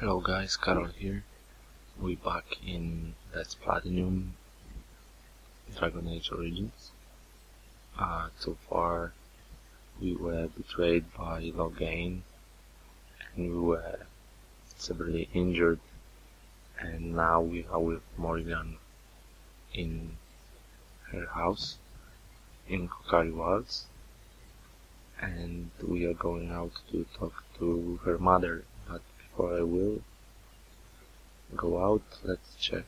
Hello guys, Carol here. We're back in Let's Platinum Dragon Age Origins. So far we were betrayed by Loghain and we were severely injured, and now we are with Morrigan in her house in Kokari Wilds, and we are going out to talk to her mother. But before I will go out, let's check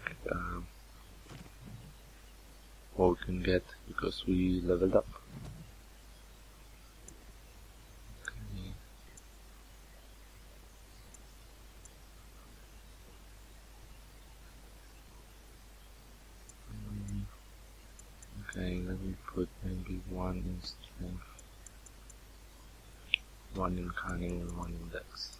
what we can get, because we leveled up. Okay, let me put maybe one in strength, one in cunning, and one in dex.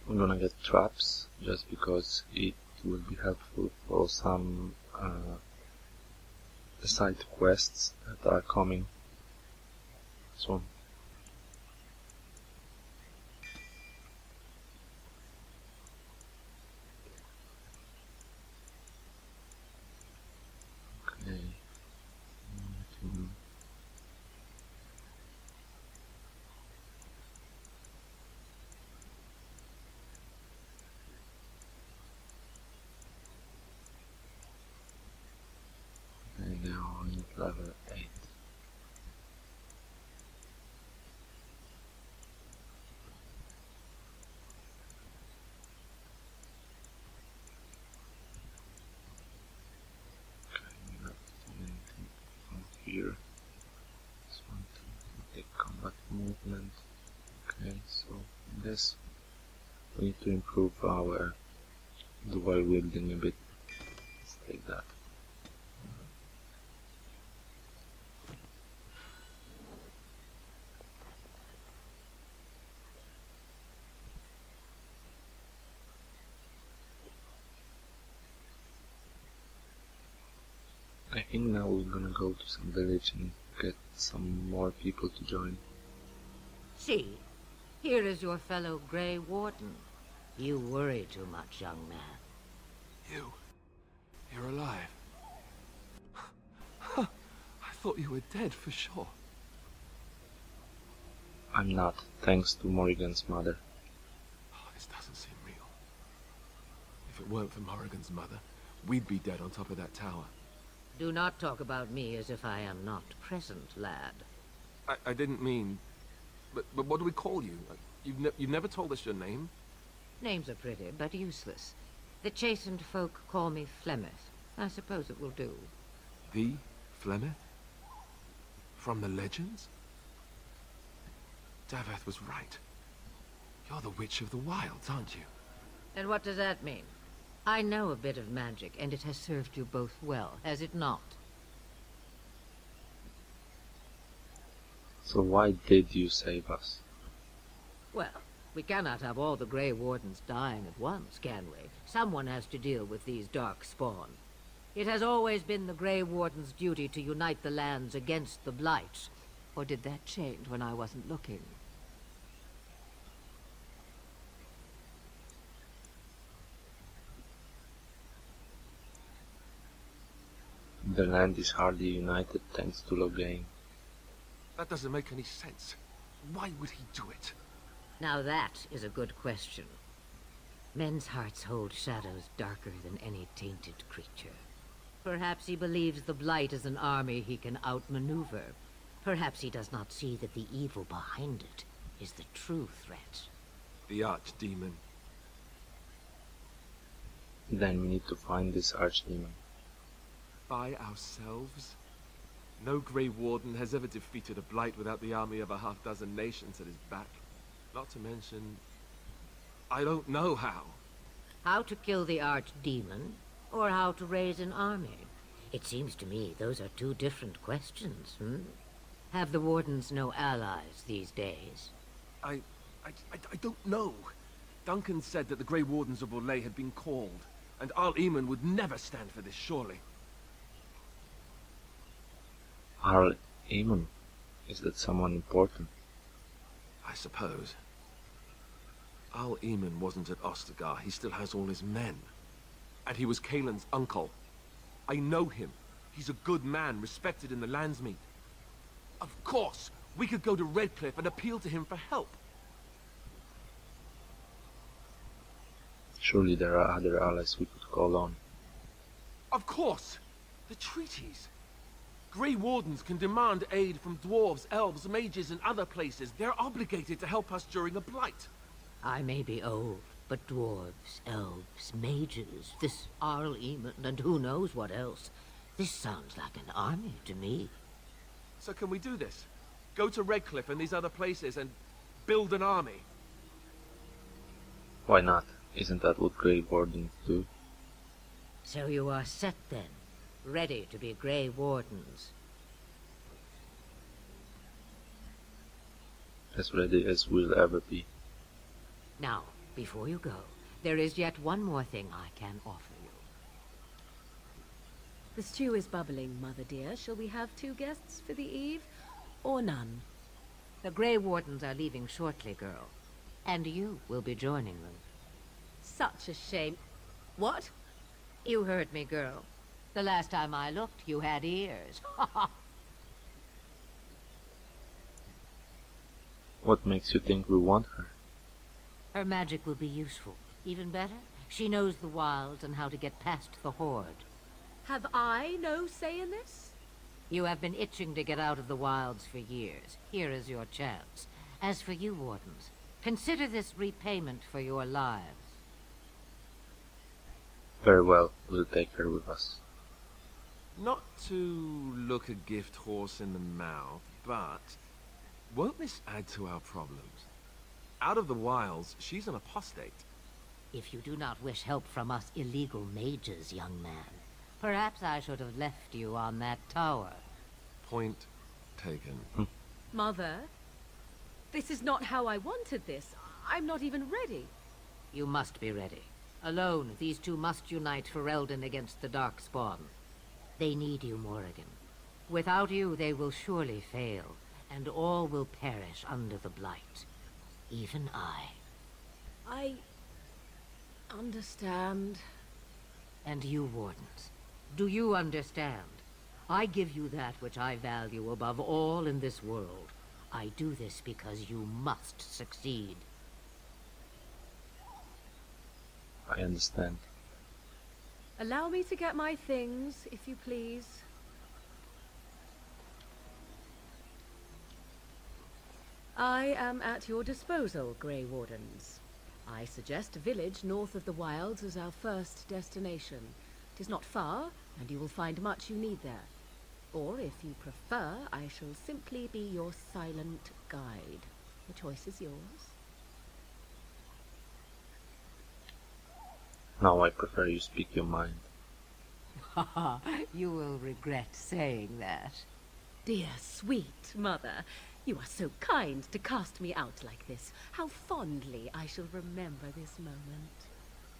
I'm gonna get traps just because it will be helpful for some side quests that are coming soon. Okay. And now I need level 8. Okay, we have anything from here. Just want to take combat movement. Okay, so this we need to improve our dual wielding a bit. Let's take that. I think now we're gonna go to some village and get some more people to join. See, here is your fellow Grey Warden. You worry too much, young man. You're alive. I thought you were dead for sure. I'm not, thanks to Morrigan's mother. Oh, this doesn't seem real. If it weren't for Morrigan's mother, we'd be dead on top of that tower. Do not talk about me as if I am not present, lad. I didn't mean... But what do we call you? You've never told us your name? Names are pretty, but useless. The chastened folk call me Flemeth. I suppose it will do. The Flemeth? From the legends? Daveth was right. You're the Witch of the Wilds, aren't you? And what does that mean? I know a bit of magic, and it has served you both well, has it not? So why did you save us? Well, we cannot have all the Grey Wardens dying at once, can we? Someone has to deal with these dark spawn. It has always been the Grey Warden's duty to unite the lands against the Blight. Or did that change when I wasn't looking? The land is hardly united thanks to Loghain. That doesn't make any sense. Why would he do it? Now that is a good question. Men's hearts hold shadows darker than any tainted creature. Perhaps he believes the Blight is an army he can outmaneuver. Perhaps he does not see that the evil behind it is the true threat. The archdemon. Then we need to find this archdemon. By ourselves? No Grey Warden has ever defeated a Blight without the army of a half-dozen nations at his back. Not to mention... I don't know how. How to kill the archdemon, or how to raise an army? It seems to me those are two different questions, Have the Wardens no allies these days? I don't know. Duncan said that the Grey Wardens of Orlais had been called, and Arl Eamon would never stand for this, surely. Arl Eamon? Is that someone important? I suppose. Al Eamon wasn't at Ostagar. He still has all his men. And he was Kaelin's uncle. I know him. He's a good man, respected in the Landsmeet. Of course, we could go to Redcliffe and appeal to him for help. Surely there are other allies we could call on. Of course! The treaties. Grey Wardens can demand aid from dwarves, elves, mages, and other places. They're obligated to help us during a blight. I may be old, but dwarves, elves, mages, this Arl Eamon, and who knows what else. This sounds like an army to me. So can we do this? Go to Redcliffe and these other places and build an army? Why not? Isn't that what Grey Wardens do? So you are set then, ready to be Grey Wardens. As ready as we'll ever be. Now, before you go, there is yet one more thing I can offer you. The stew is bubbling, Mother dear. Shall we have 2 guests for the eve, or none? The Grey Wardens are leaving shortly, girl. And you will be joining them. Such a shame. What? You heard me, girl. The last time I looked, you had ears. What makes you think we want her? Her magic will be useful. Even better, she knows the wilds and how to get past the Horde. Have I no say in this? You have been itching to get out of the wilds for years. Here is your chance. As for you, Wardens, consider this repayment for your lives. Very well, we'll take her with us. Not to look a gift horse in the mouth, but won't this add to our problems? Out of the wilds, she's an apostate. If you do not wish help from us illegal mages, young man, perhaps I should have left you on that tower. Point taken. Mother, this is not how I wanted this. I'm not even ready. You must be ready. Alone, these two must unite for Eldon against the Darkspawn. They need you, Morrigan. Without you, they will surely fail, and all will perish under the Blight. Even I understand. And you, Wardens, do you understand? I give you that which I value above all in this world. I do this because you must succeed. I understand. Allow me to get my things, if you please. I am at your disposal, Grey Wardens. I suggest a village north of the wilds as our first destination. It is not far, and you will find much you need there. Or, if you prefer, I shall simply be your silent guide. The choice is yours. Now I prefer you speak your mind. You will regret saying that. Dear, sweet mother, you are so kind to cast me out like this. How fondly I shall remember this moment.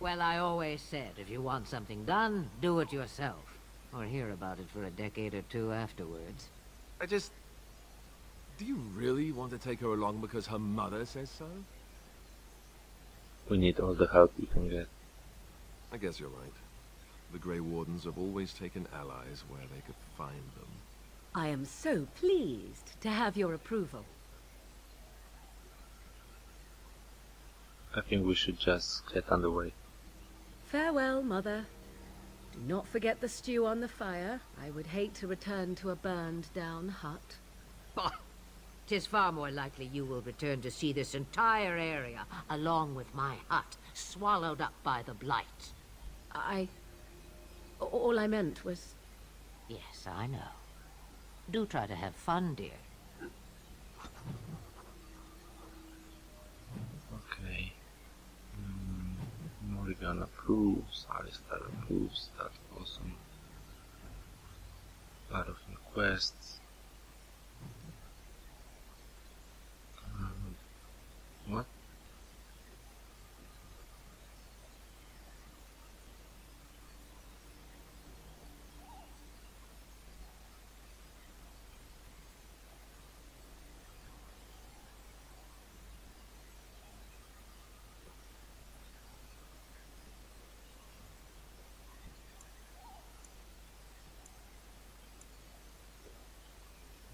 Well, I always said, if you want something done, do it yourself. Or hear about it for a decade or two afterwards. Do you really want to take her along because her mother says so? We need all the help we can get. I guess you're right. The Grey Wardens have always taken allies where they could find them. I am so pleased to have your approval. I think we should just get underway. Farewell, Mother. Do not forget the stew on the fire. I would hate to return to a burned-down hut. Bah! 'Tis far more likely you will return to see this entire area, along with my hut, swallowed up by the Blight. All I meant was... Yes, I know. Do try to have fun, dear. Okay. Morrigan approves, Alistair approves, that's awesome. A lot of requests. What?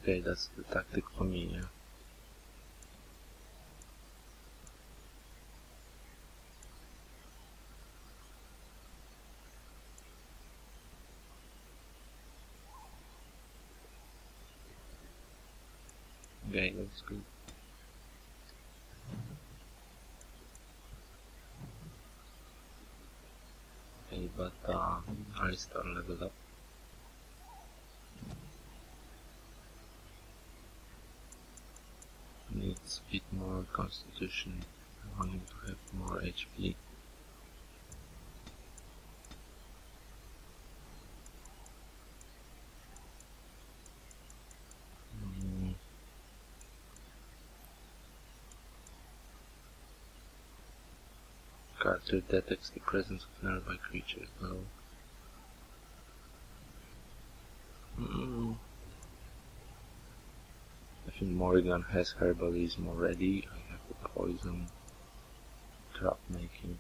Okay, that's the tactic for me, yeah. Okay, that's good. Okay, but Alistar leveled up. Needs a bit more constitution. I want him to have more HP. Character detects the presence of nearby creatures. No. I think Morrigan has herbalism already. I have the poison, trap making,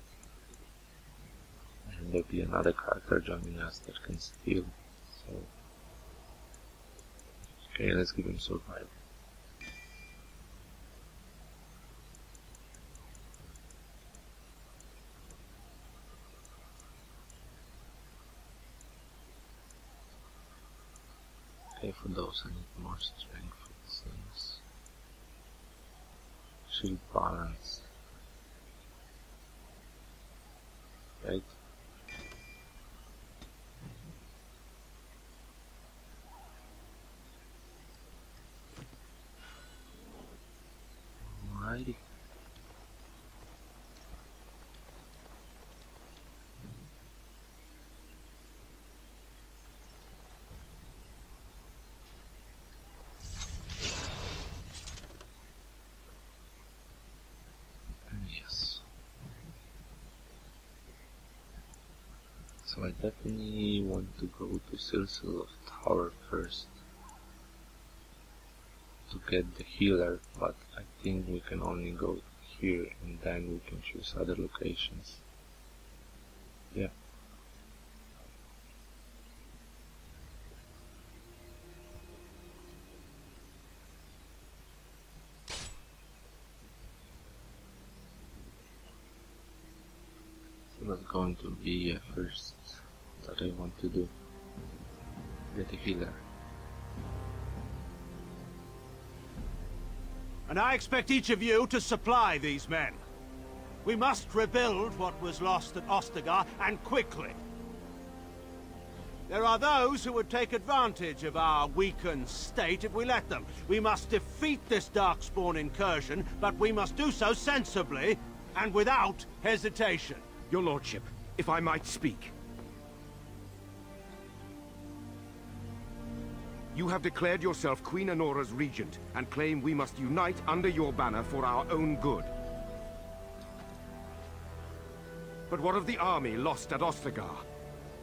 and there'll be another character joining us that can steal. So, okay, let's give him survival. Okay, for those I need more strength for these things. Shield balance. Right. Alrighty. Yes. So I definitely want to go to Silsil of Tower first to get the healer, but I think we can only go here and then we can choose other locations. Yeah. So that's going to be a first that I want to do. Get a healer. And I expect each of you to supply these men. We must rebuild what was lost at Ostagar, and quickly. There are those who would take advantage of our weakened state if we let them. We must defeat this Darkspawn incursion, but we must do so sensibly and without hesitation. Your lordship, if I might speak. You have declared yourself Queen Anora's regent, and claim we must unite under your banner for our own good. But what of the army lost at Ostagar?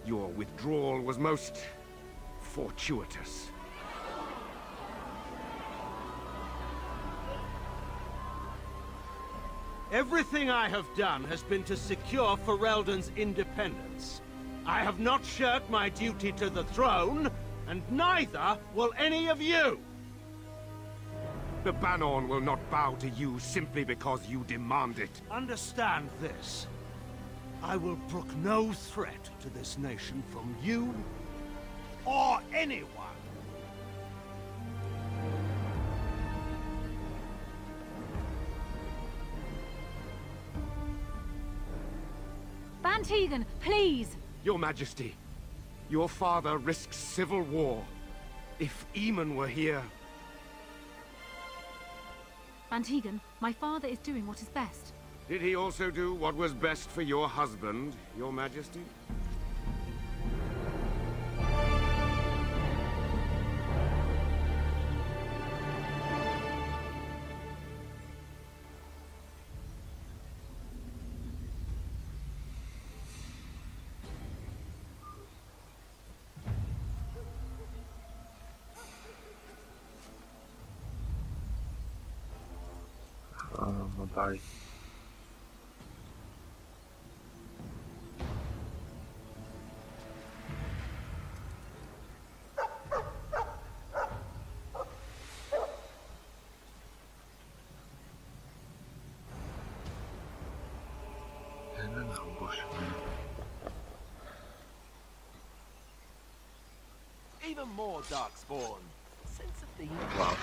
Your withdrawal was most fortuitous. Everything I have done has been to secure Ferelden's independence. I have not shirked my duty to the throne, and neither will any of you! The Banorn will not bow to you simply because you demand it. Understand this. I will brook no threat to this nation from you or anyone. Bantegan, please! Your Majesty, your father risks civil war. If Eamon were here... Bantegan, my father is doing what is best. Did he also do what was best for your husband, your Majesty? Mabari. Even more darkspawn. Sense of the Wow.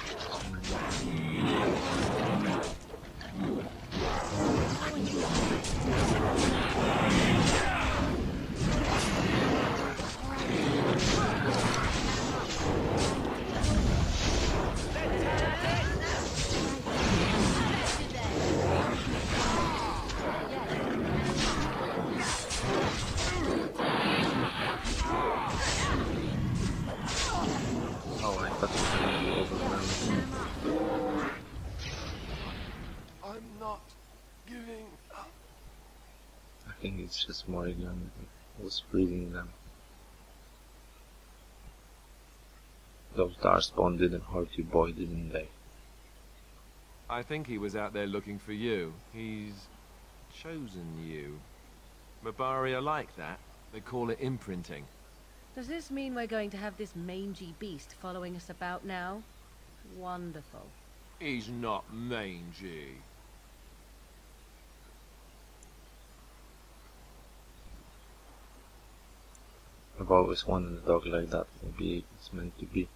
Oh, I thought it was going to be overwhelming. I'm not giving up. I think it's just Morrigan was breeding them. Those darkspawn didn't hurt you, boy, didn't they? I think he was out there looking for you. He's chosen you. Mabari are like that. They call it imprinting. Does this mean we're going to have this mangy beast following us about now? Wonderful. He's not mangy. I've always wanted a dog like that. Maybe it's meant to be.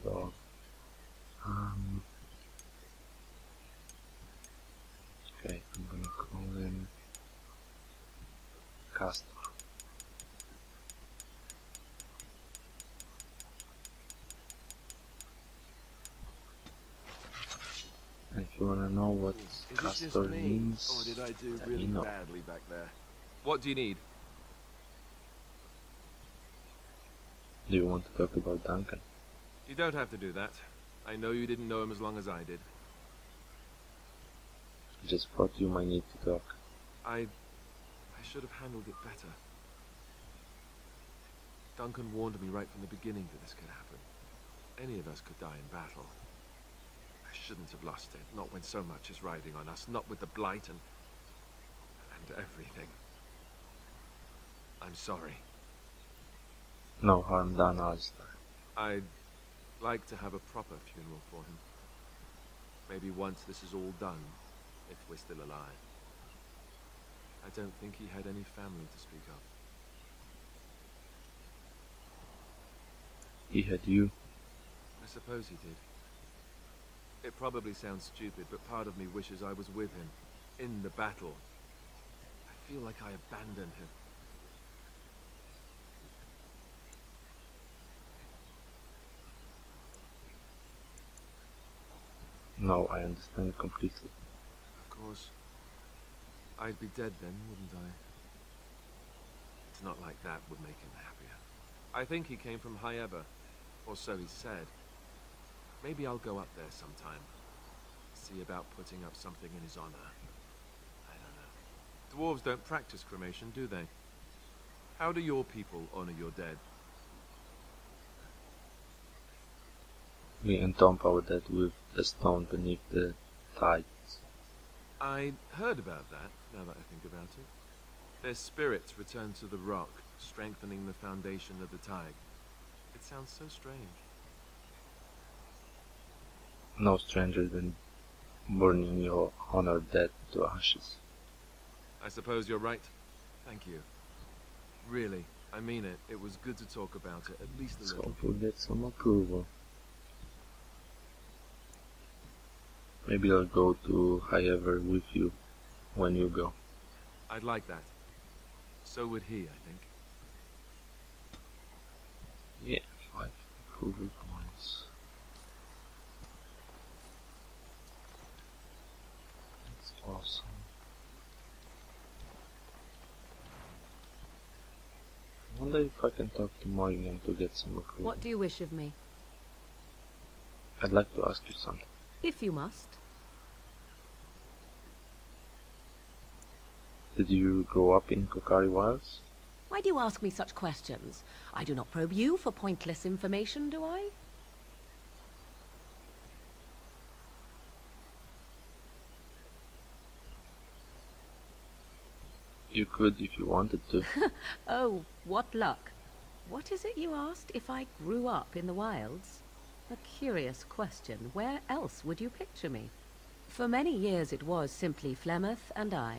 Dog. Okay, I'm gonna call him Castor. And if you wanna know what Castor means, or did I do let really me know. badly back there? What do you need? Do you want to talk about Duncan? You don't have to do that. I know you didn't know him as long as I did. I just thought you might need to talk. I should have handled it better. Duncan warned me right from the beginning that this could happen. Any of us could die in battle. I shouldn't have lost it, not when so much is riding on us, not with the Blight and everything. I'm sorry. No harm done, Alistair. I'd like to have a proper funeral for him. Maybe once this is all done, if we're still alive. I don't think he had any family to speak of. He had you. I suppose he did. It probably sounds stupid, but part of me wishes I was with him, in the battle. I feel like I abandoned him. No, I understand completely. Of course. I'd be dead then, wouldn't I? It's not like that would make him happier. I think he came from High Ever, or so he said. Maybe I'll go up there sometime. See about putting up something in his honor. I don't know. Dwarves don't practice cremation, do they? How do your people honor your dead? We entomb our dead with a stone beneath the tides. I heard about that, now that I think about it. Their spirits return to the rock, strengthening the foundation of the tide. It sounds so strange. No stranger than burning your honored dead to ashes. I suppose you're right. Thank you. Really, I mean it. It was good to talk about it, at least a Let's little. hope we'll get some approval. Maybe I'll go to High Ever with you when you go. I'd like that. So would he, I think. Yeah, 5 approval points. That's awesome. I wonder if I can talk to Morrigan to get some approval. What do you wish of me? I'd like to ask you something. If you must. Did you grow up in Kokari Wilds? Why do you ask me such questions? I do not probe you for pointless information, do I? You could if you wanted to. Oh, what luck. What is it you asked? If I grew up in the wilds? A curious question. Where else would you picture me? For many years it was simply Flemeth and I.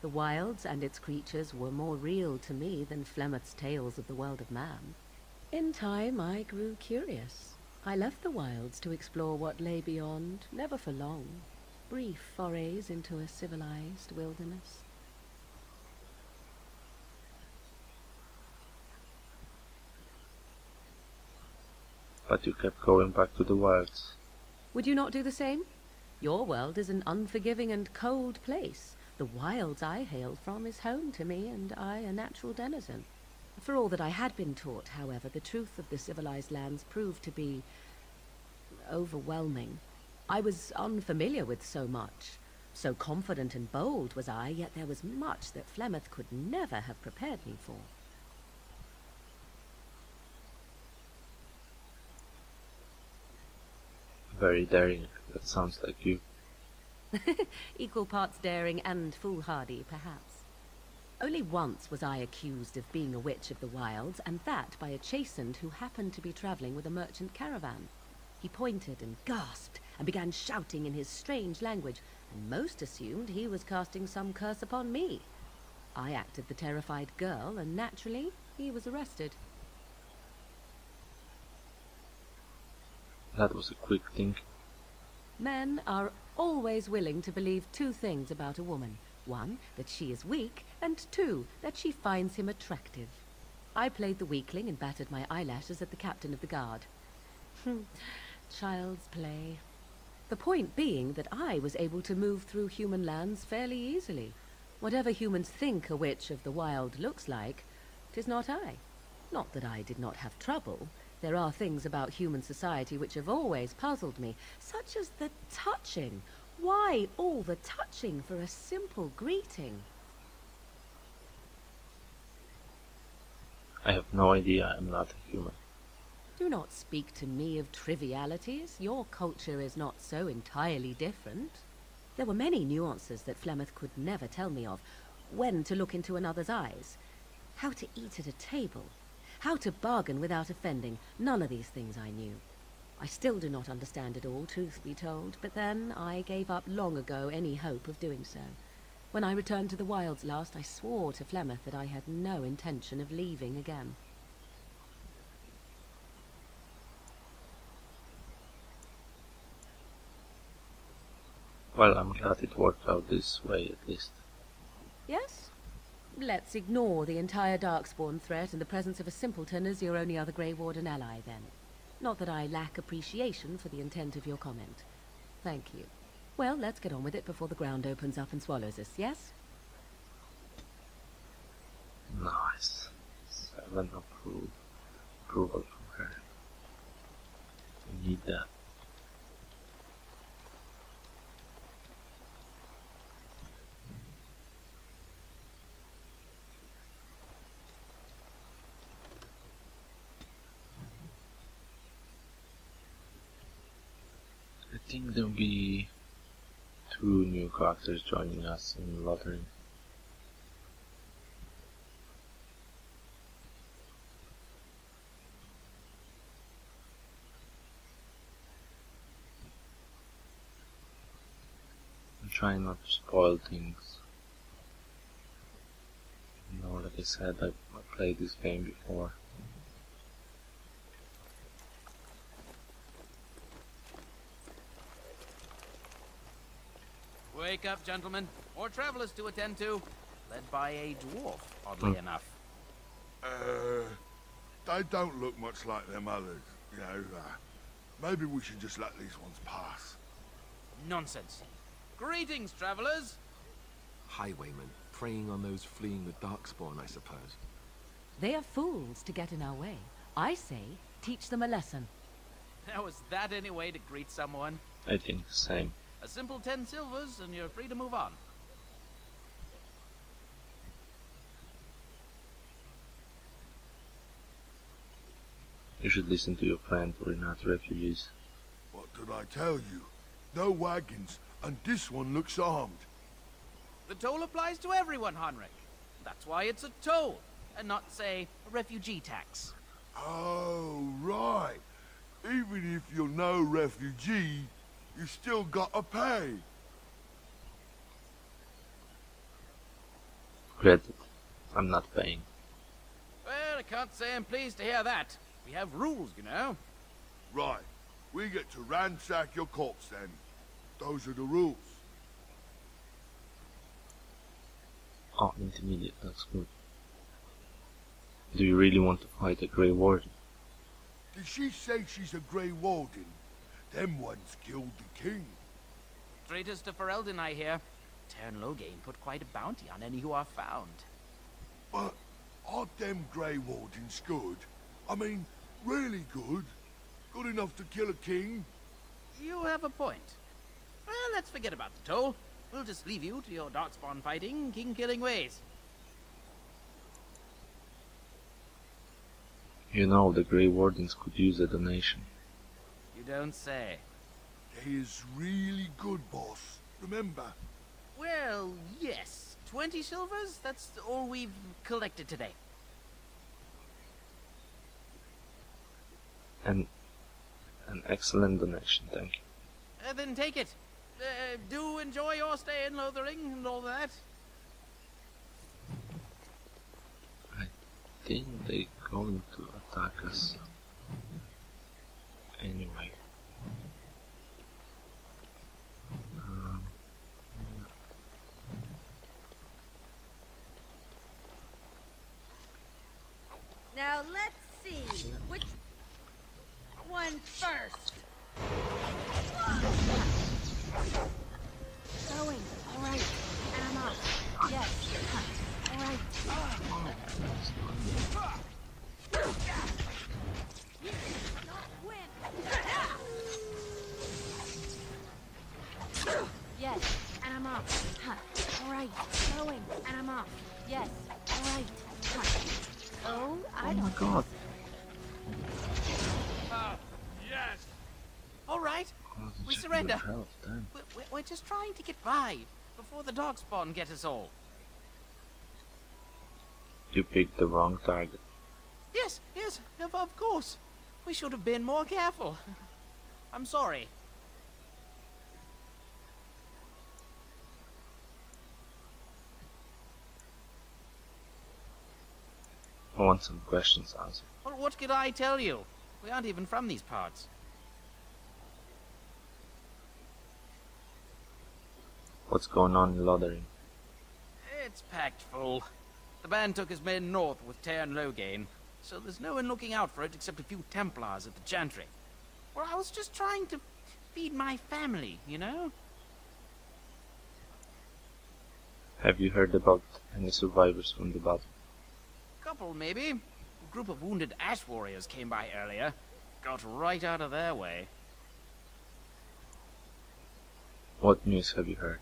The wilds and its creatures were more real to me than Flemeth's tales of the world of man. In time I grew curious. I left the wilds to explore what lay beyond, never for long. Brief forays into a civilized wilderness. But you kept going back to the wilds. Would you not do the same? Your world is an unforgiving and cold place. The wilds I hail from is home to me, and I a natural denizen. For all that I had been taught, however, the truth of the civilized lands proved to be overwhelming. I was unfamiliar with so much. So confident and bold was I, yet there was much that Flemeth could never have prepared me for. Very daring. That sounds like you. Equal parts daring and foolhardy, perhaps. Only once was I accused of being a witch of the wilds, and that by a chastened who happened to be traveling with a merchant caravan. He pointed and gasped, and began shouting in his strange language, and most assumed he was casting some curse upon me. I acted the terrified girl, and naturally, he was arrested. That was a quick thing. Men are always willing to believe two things about a woman. One, that she is weak, and two, that she finds him attractive. I played the weakling and battered my eyelashes at the captain of the guard. Child's play. The point being that I was able to move through human lands fairly easily. Whatever humans think a witch of the wild looks like, 'tis not I. Not that I did not have trouble. There are things about human society which have always puzzled me, such as the touching. Why all the touching for a simple greeting? I have no idea. I'm not a human. Do not speak to me of trivialities. Your culture is not so entirely different. There were many nuances that Flemeth could never tell me of. When to look into another's eyes. How to eat at a table. How to bargain without offending. None of these things I knew. I still do not understand it all, truth be told, but then I gave up long ago any hope of doing so. When I returned to the wilds last, I swore to Flemeth that I had no intention of leaving again. Well, I'm glad it worked out this way, at least. Yes? Let's ignore the entire Darkspawn threat in the presence of a simpleton as your only other Grey Warden ally, then. Not that I lack appreciation for the intent of your comment. Thank you. Well, let's get on with it before the ground opens up and swallows us, yes? Nice. 7 approval from her. We need that. I think there'll be 2 new characters joining us in Lottery. I'm trying not to spoil things. You know, like I said, I played this game before. Wake up, gentlemen. More travelers to attend to. Led by a dwarf, oddly enough. They don't look much like them others, you know. Maybe we should just let these ones pass. Nonsense. Greetings, travelers. Highwaymen, preying on those fleeing the Darkspawn, I suppose. They are fools to get in our way. I say, teach them a lesson. Now, is that any way to greet someone? I think the same. A simple 10 silvers, and you're free to move on. You should listen to your friend. We're not refugees. What did I tell you? No wagons, and this one looks armed. The toll applies to everyone, Henrik. That's why it's a toll, and not, say, a refugee tax. Oh, right. Even if you're no refugee, you still gotta pay. Credit. I'm not paying. Well, I can't say I'm pleased to hear that. We have rules, you know. Right. We get to ransack your corpse then. Those are the rules. Oh, intermediate, that's good. Do you really want to fight a Grey Warden? Did she say she's a Grey Warden? Them ones killed the king. Traitors to Ferelden, I hear. Tern Loghain put quite a bounty on any who are found. But aren't them Grey Wardens good? I mean, really good? Good enough to kill a king? You have a point. Well, let's forget about the toll. We'll just leave you to your darkspawn fighting, king-killing ways. You know, the Grey Wardens could use a donation. You don't say. They is really good, boss. Remember? Well, yes. 20 silvers? That's all we've collected today. And an excellent donation, thank you. Then take it. Do enjoy your stay in Lothering and all that. I think they're going to attack us. Anyway. Now let's see, which one first? Going, all right, and I'm up. Yes, all right. Not win. Yes, and I'm up. All right, going, and I'm up. Yes, all right. Oh, I don't. Oh my god. Yes. All right. Oh, We check surrender. your health, damn. We're just trying to get by before the darkspawn get us all. You picked the wrong target. Yes, of course. We should have been more careful. I'm sorry. I want some questions answered. Well, what could I tell you? We aren't even from these parts. What's going on in Lothering? It's packed full. The band took his men north with Tern Loghain, so there's no one looking out for it except a few Templars at the Chantry. Well, I was just trying to feed my family, you know? Have you heard about any survivors from the battle? Couple, maybe. A group of wounded ash warriors came by earlier. Got right out of their way. What news have you heard?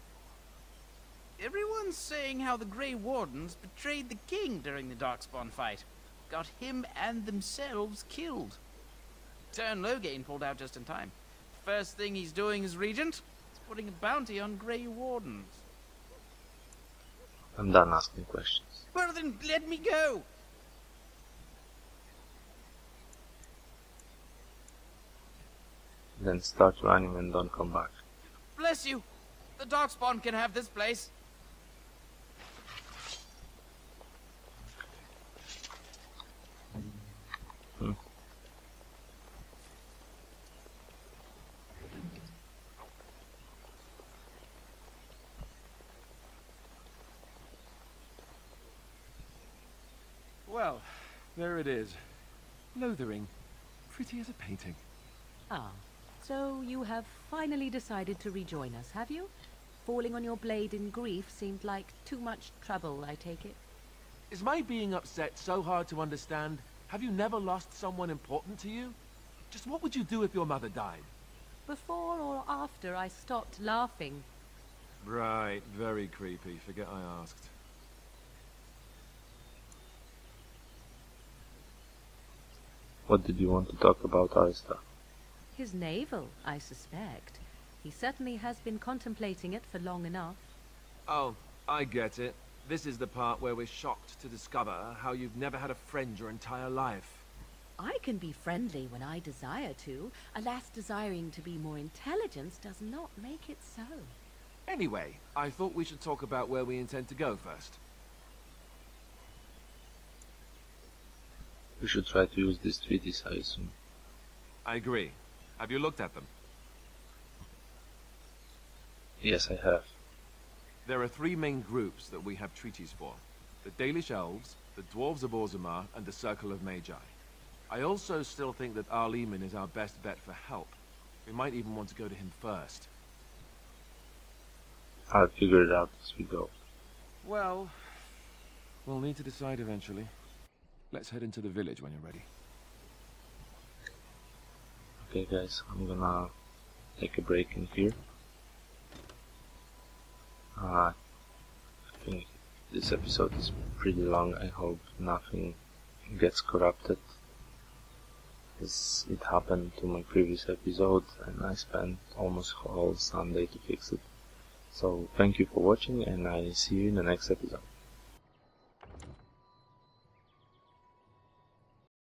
Everyone's saying how the Grey Wardens betrayed the king during the Darkspawn fight. Got him and themselves killed. Tern Loghain pulled out just in time. First thing he's doing as regent is putting a bounty on Grey Wardens. I'm done asking questions. Well then, let me go! Then start running and don't come back. Bless you! The Darkspawn can have this place. Well, there it is. Lothering. Pretty as a painting. Ah, so you have finally decided to rejoin us, have you? Falling on your blade in grief seemed like too much trouble, I take it. Is my being upset so hard to understand? Have you never lost someone important to you? Just what would you do if your mother died? Before or after I stopped laughing. Right, very creepy. Forget I asked. What did you want to talk about, Arista? His navel, I suspect. He certainly has been contemplating it for long enough. Oh, I get it. This is the part where we're shocked to discover how you've never had a friend your entire life. I can be friendly when I desire to. Alas, desiring to be more intelligent does not make it so. Anyway, I thought we should talk about where we intend to go first. We should try to use these treaties, I assume. I agree. Have you looked at them? Yes, I have. There are three main groups that we have treaties for. The Dalish Elves, the Dwarves of Orzammar, and the Circle of Magi. I also still think that Arleman is our best bet for help. We might even want to go to him first. I'll figure it out as we go. Well, we'll need to decide eventually. Let's head into the village when you're ready. Okay guys, I'm gonna take a break in here. I think this episode is pretty long. I hope nothing gets corrupted, as it happened to my previous episode and I spent almost whole Sunday to fix it. So thank you for watching, and I see you in the next episode.